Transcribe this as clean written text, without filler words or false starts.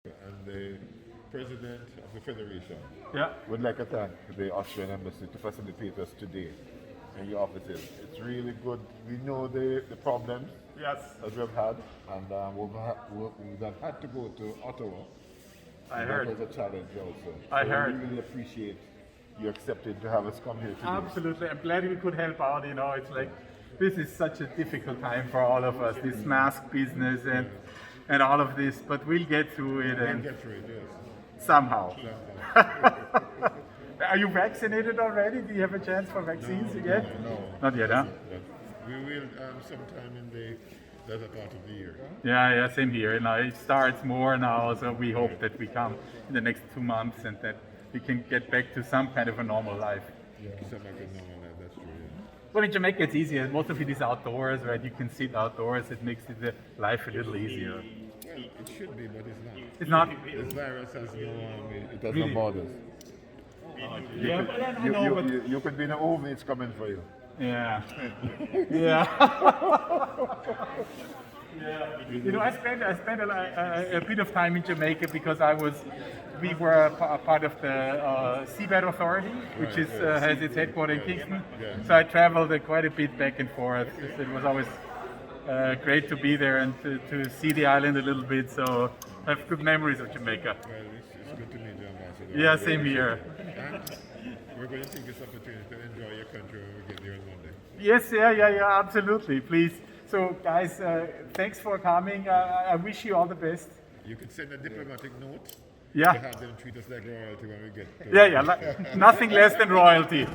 And the President of the Federation Yeah. would like to thank the Austrian Embassy to facilitate us today in your offices. It's really good. We know the problems Yes. that we've had, and we have had to go to Ottawa. I And heard. That was a challenge also. I So heard. We really appreciate you accepting to have us come here today. Absolutely. I'm glad we could help out. You know, it's like this is such a difficult time for all of us. This mask business and all of this, but we'll get through it We'll and get through it, yes. somehow. Somehow. Are you vaccinated already? Do you have a chance for vaccines yet? No. Not yet, huh? We will sometime in the latter part of the year. Yeah, same here. You know, it starts more now, so we hope that we come in the next 2 months and that we can get back to some kind of a normal life. Some I can know that, that's true. Yeah. Well, in Jamaica it's easier. Most of it is outdoors, right? You can sit outdoors. It makes it, life a little easier. Well, it should be, but it's not. It's not. This virus has no, it has Really? no borders. Yeah, but I know, but You could be in the home, it's coming for you. yeah, yeah. You know, I spent a bit of time in Jamaica because we were a part of the Seabed Authority, which Right, is yeah. has its headquarters in Kingston. Yeah. So I traveled quite a bit back and forth. It was always great to be there and to see the island a little bit. So I have good memories of Jamaica. Well, it's good to meet you, Ambassador. Yeah, same here. And we're going to take this opportunity to enjoy your country when we get there on Monday. Yes, yeah, absolutely. Please. So, guys, thanks for coming. I wish you all the best. You could send a diplomatic note to Yeah, have them treat us like royalty when we get to yeah, nothing less than royalty.